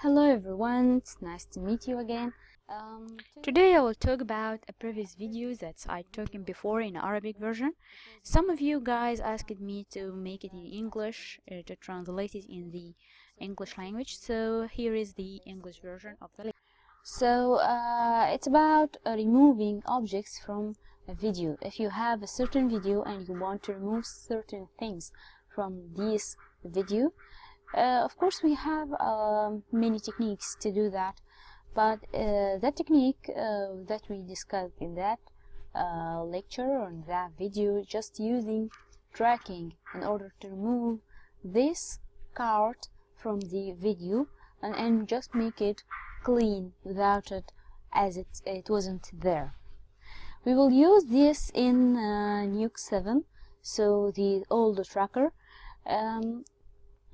Hello everyone, it's nice to meet you again. Today I will talk about a previous video that I talking before in Arabic version. Some of you guys asked me to make it in English, to translate it in the English language. So here is the English version of the lesson. So it's about removing objects from a video. If you have a certain video and you want to remove certain things from this video, of course we have many techniques to do that, but that technique that we discussed in that lecture or in that video, just using tracking in order to remove this card from the video and just make it clean without it as it wasn't there. We will use this in nuke 7, so the old tracker.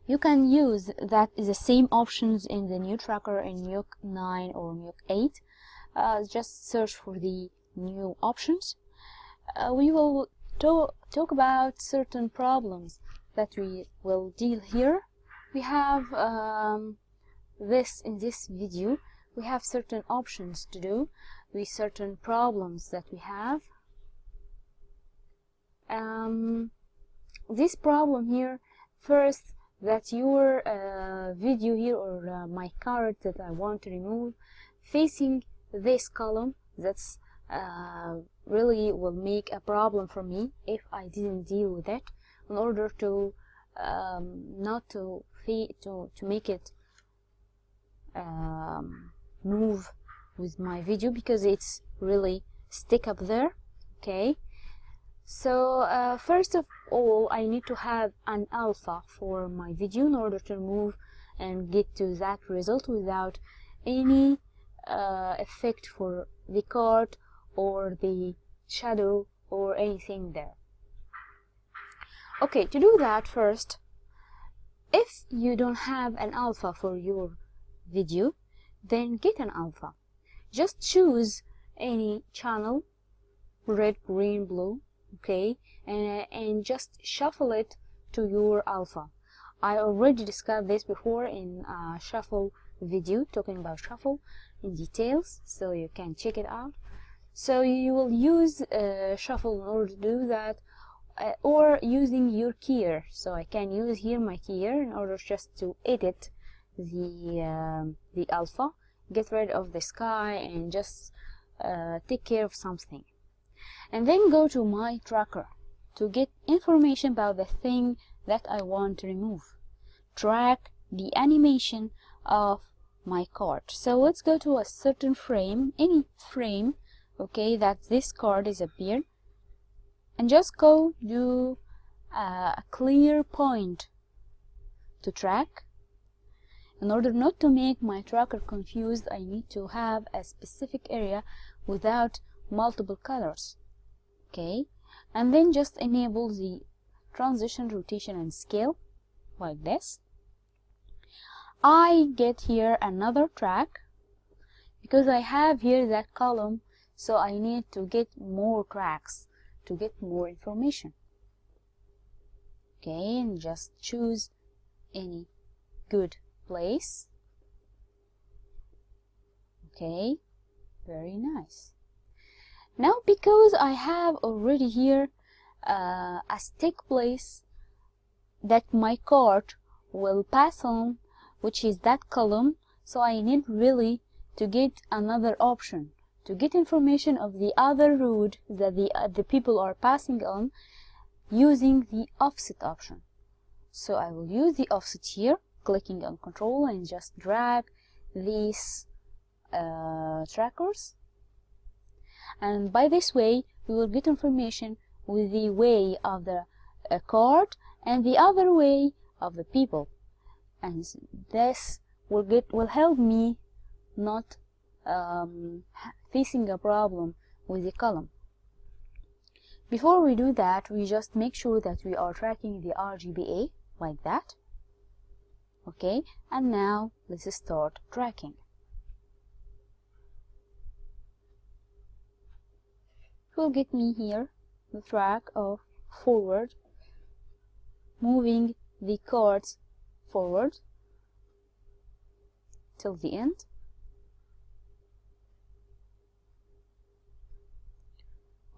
You can use the same options in the new tracker in nuke 9 or nuke 8. Just search for the new options. We will talk about certain problems that we will deal here. We have in this video we have certain options to do with certain problems that we have. This problem here, first, that your video here or my card that I want to remove facing this column, that's really will make a problem for me if I didn't deal with it, in order to not to make it move with my video, because it's really stick up there. Okay, so first of all, I need to have an alpha for my video in order to remove and get to that result without any effect for the card or the shadow or anything there. Okay, to do that, first, if you don't have an alpha for your video, then get an alpha. Just choose any channel, red, green, blue, okay, and just shuffle it to your alpha. I already discussed this before in a shuffle video, talking about shuffle in details, so you can check it out. So you will use shuffle in order to do that, or using your keyer. So I can use here my keyer in order just to edit the alpha, get rid of the sky, and just take care of something. And then go to my tracker to get information about the thing that I want to remove. Track the animation of my card. So let's go to a certain frame, any frame, okay, that this card is appeared, and just go to a clear point to track. In order not to make my tracker confused, I need to have a specific area without multiple colors. Okay, and then just enable the transition, rotation, and scale like this. I get here another track because I have here that column, so I need to get more tracks to get more information. Okay, and just choose any good place. Okay, very nice. Now, because I have already here a stick place that my card will pass on, which is that column, so I need really to get another option to get information of the other road that the people are passing on, using the offset option. So I will use the offset here, clicking on control, and just drag these trackers. And by this way, we will get information with the way of the card and the other way of the people, and this will help me not facing a problem with the column. Before we do that, we just make sure that we are tracking the RGBA like that. Okay, and now let's start tracking. It will get me here the track of forward, moving the cards forward till the end.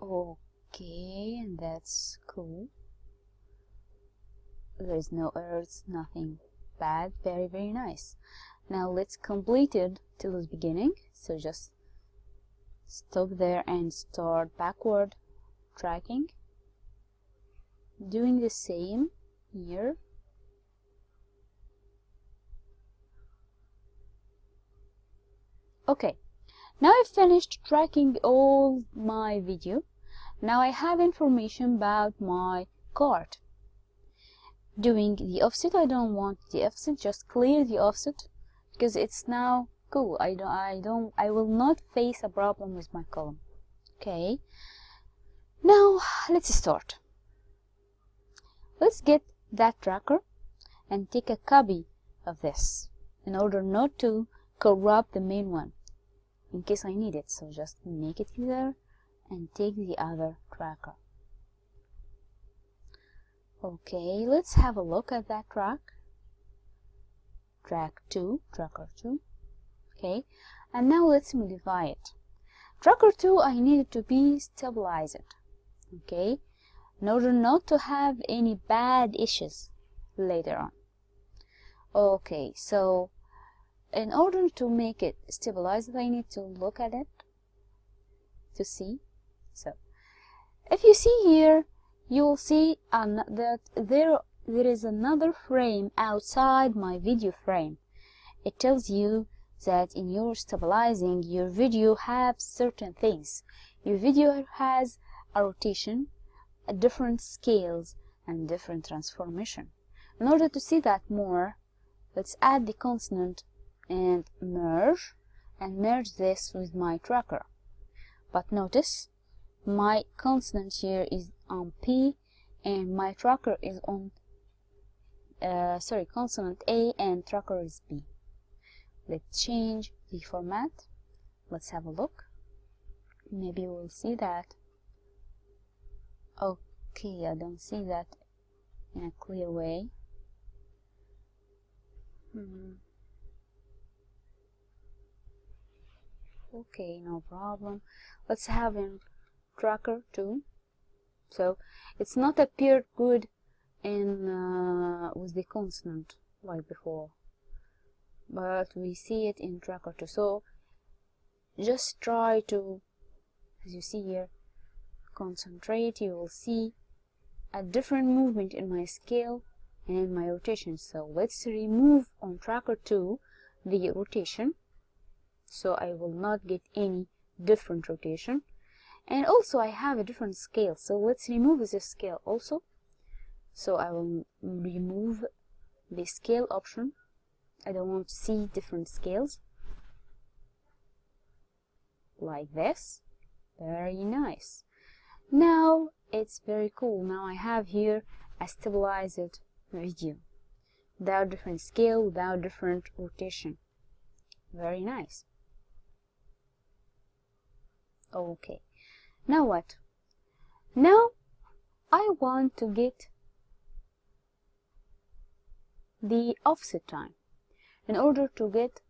Okay, and that's cool. There's no errors, nothing bad. Very, very nice. Now let's complete it till the beginning. So just stop there and start backward tracking. Doing the same here. Okay, now I've finished tracking all my video. Now I have information about my card. Doing the offset, I don't want the offset, just clear the offset because it's now cool. I will not face a problem with my column. Okay, now let's start. Let's get that tracker and take a copy of this in order not to corrupt the main one in case I need it. So just make it there and take the other tracker. Okay, let's have a look at that tracker 2. Okay, and now let's modify it. Tracker 2, I need it to be stabilized. Okay, in order not to have any bad issues later on. Okay, so in order to make it stabilized, I need to look at it to see. So if you see here, you will see that there is another frame outside my video frame. It tells you that in your stabilizing, your video have certain things. Your video has a rotation, a different scales, and different transformation. In order to see that more, let's add the consonant and merge this with my tracker. But notice my consonant here is on P and my tracker is on consonant A and tracker is B. Let's change the format. Let's have a look. Maybe we'll see that. Okay, I don't see that in a clear way. Okay, no problem. Let's have in tracker 2. So it's not appeared good in with the consonant like before, but we see it in tracker 2. So just try to, as you see here, concentrate. You will see a different movement in my scale and my rotation. So let's remove on tracker 2 the rotation, so I will not get any different rotation. And also I have a different scale, so let's remove this scale also. So I will remove the scale option. I don't want to see different scales like this. Very nice. Now it's very cool. Now I have here a stabilized video without different scale, without different rotation. Very nice. Okay, now what? Now I want to get the offset time in order to get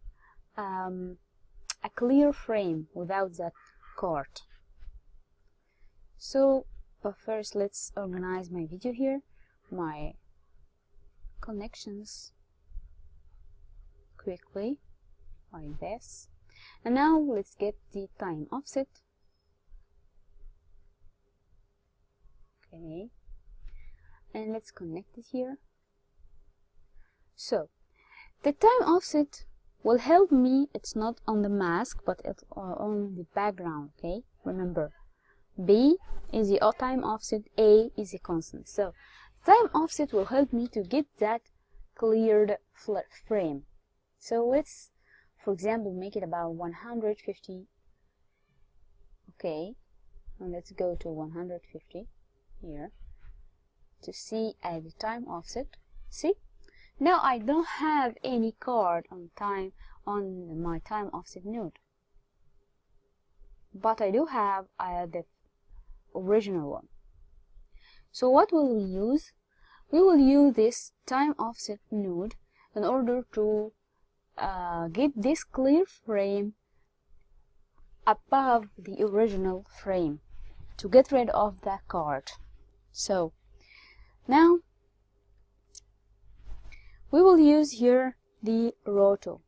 a clear frame without that card. So, but first let's organize my video here, my connections quickly like this. And now let's get the time offset. Okay, and let's connect it here. So the time offset will help me. It's not on the mask, but it's on the background. Okay, remember, B is the time offset, A is the constant. So time offset will help me to get that cleared frame. So let's, for example, make it about 150. Okay, and let's go to 150 here to see at the time offset. See, now I don't have any card on my time offset node, but I do have the original one. So what will we use? We will use this time offset node in order to get this clear frame above the original frame to get rid of that card. So now we will use here the roto.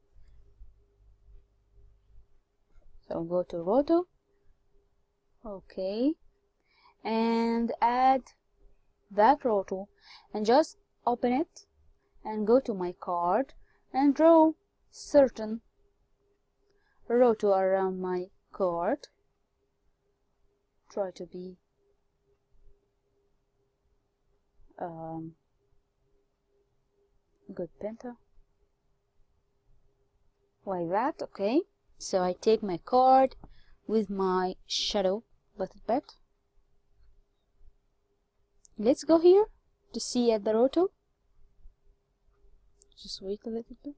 So go to roto, okay, and add that roto and just open it and go to my card and draw certain roto around my card. Try to be good painter like that. Okay, so I take my card with my shadow a little bit. Let's go here to see at the roto. Just wait a little bit.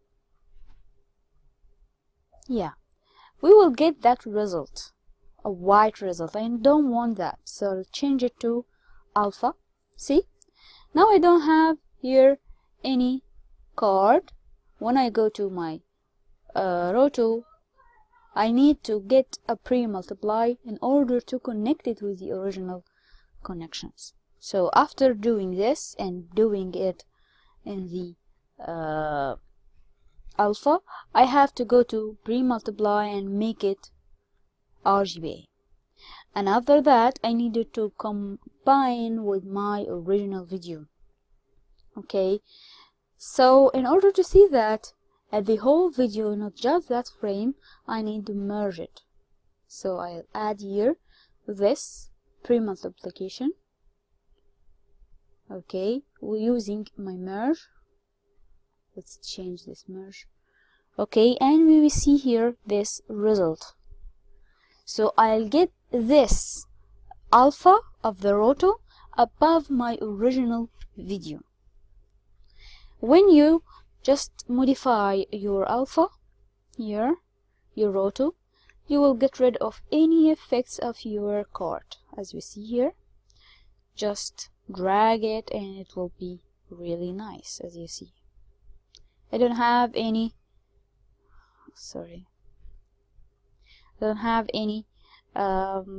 Yeah, we will get that result, a white result. I don't want that, so I'll change it to alpha. See, now I don't have here any card. When I go to my roto, I need to get a pre-multiply in order to connect it with the original connections. So after doing this and doing it in the alpha, I have to go to pre-multiply and make it RGB. And after that, I needed to combine with my original video. Okay, so in order to see that at the whole video, not just that frame, I need to merge it. So I'll add here this pre-multiplication. Okay, we're using my merge. Let's change this merge. Okay, and we will see here this result. So I'll get this alpha of the roto above my original video. When you just modify your alpha here, your roto, you will get rid of any effects of your card. As we see here, just drag it and it will be really nice. As you see, I don't have any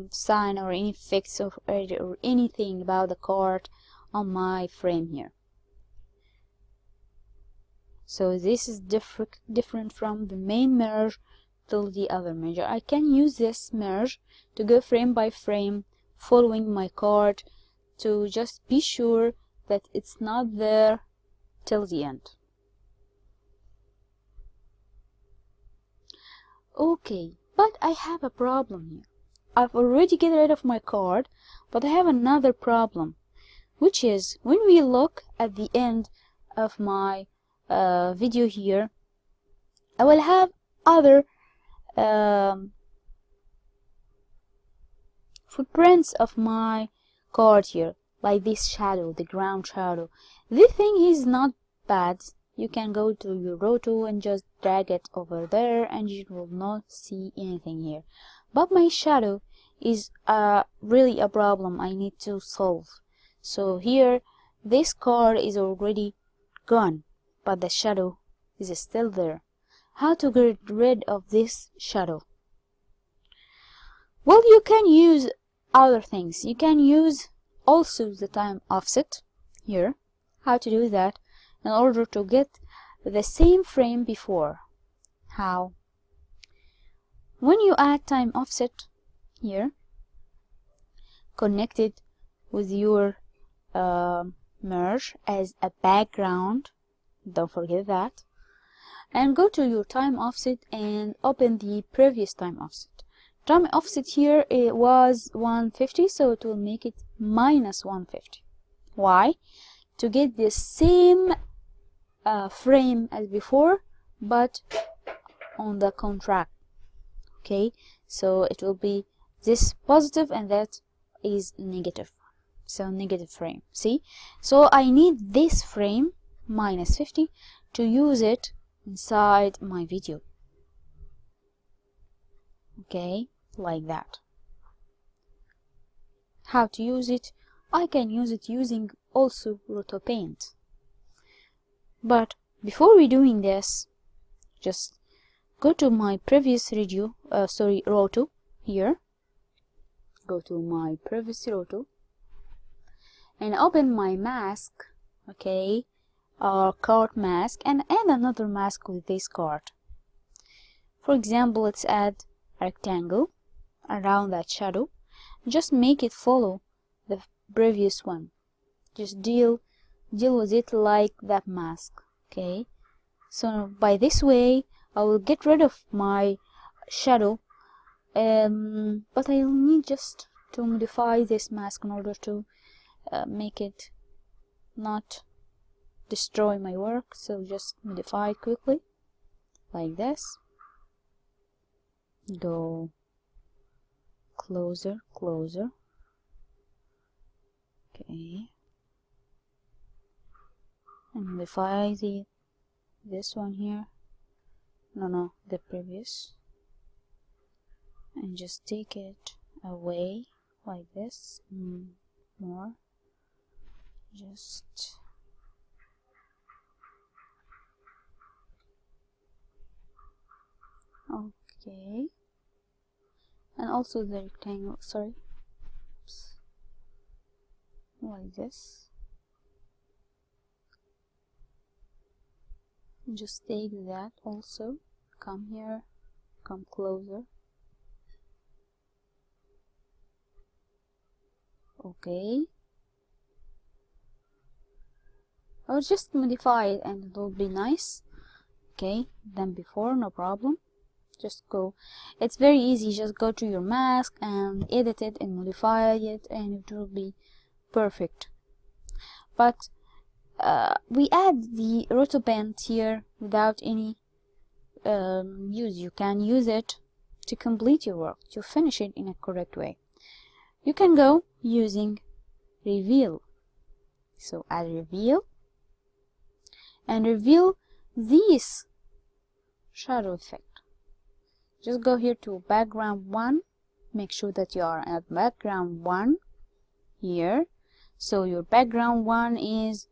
sign or any effects of or anything about the card on my frame here. So this is different from the main merge till the other merge. I can use this merge to go frame by frame, following my card, to just be sure that it's not there till the end. Okay, but I have a problem here. I've already get rid of my card, but I have another problem, which is when we look at the end of my video here, I will have other footprints of my card here, like this shadow, the ground shadow. This thing is not bad. You can go to your roto and just drag it over there and you will not see anything here. But my shadow is really a problem I need to solve. So here, this card is already gone, but the shadow is still there. How to get rid of this shadow? Well, you can use other things. You can use also the time offset here. How to do that in order to get the same frame before? How? When you add time offset here, connect it with your merge as a background, don't forget that, and go to your time offset and open the previous time offset. Time offset here, it was 150, so it will make it minus 150. Why? To get the same frame as before, but on the contract. Okay, so it will be this positive and that is negative, so negative frame. See, so I need this frame minus 50 to use it inside my video. Okay, like that. How to use it? I can use it using also Rotopaint. But before we doing this, just go to my previous roto here. Go to my previous roto and open my mask, okay, or card mask, and add another mask with this card. For example, let's add a rectangle around that shadow. Just make it follow the previous one. Just deal with it like that mask, okay. So by this way I will get rid of my shadow, but I'll need just to modify this mask in order to make it not destroy my work. So just modify it quickly like this. Go closer, okay, and modify this one here, the previous, and just take it away like this. More, just okay, and also the rectangle, like this. Just take that also, come here, come closer, okay. I'll just modify it and it will be nice, okay, than before, no problem. Just go, it's very easy, just go to your mask and edit it and modify it and it will be perfect. But we add the Rotopaint here without any use. You can use it to complete your work, to finish it in a correct way. You can go using reveal. So add reveal and reveal this shadow effect. Just go here to background 1, make sure that you are at background 1 here. So your background 1 is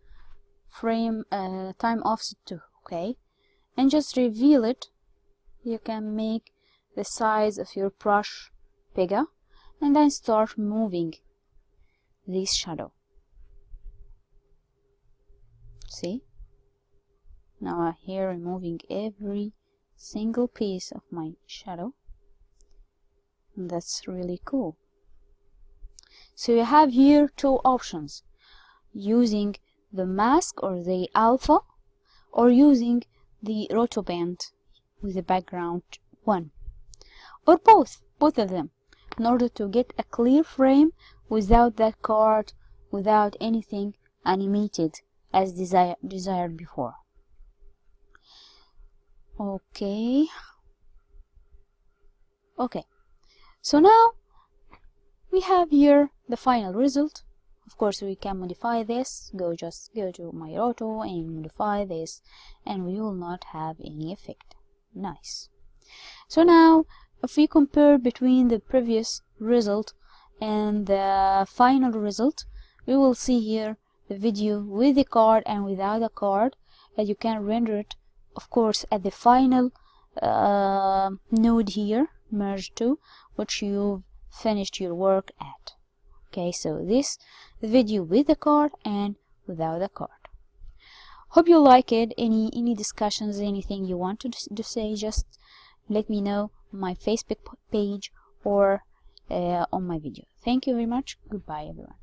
frame time offset 2, okay, and just reveal it. You can make the size of your brush bigger and then start moving this shadow. See, now I'm here removing every single piece of my shadow, and that's really cool. So you have here two options: using the mask or the alpha, or using the Rotopaint with the background 1, or both of them, in order to get a clear frame without that card, without anything animated as desired before. Okay, so now we have here the final result. Of course we can modify this, just go to my roto and modify this, and we will not have any effect. Nice. So now if we compare between the previous result and the final result, we will see here the video with the card and without the card, as you can render it, of course, at the final node here, merge to, which you've finished your work at. Okay, so this video with the card and without the card. Hope you like it. Any discussions, anything you want to say, just let me know on my Facebook page or on my video. Thank you very much. Goodbye, everyone.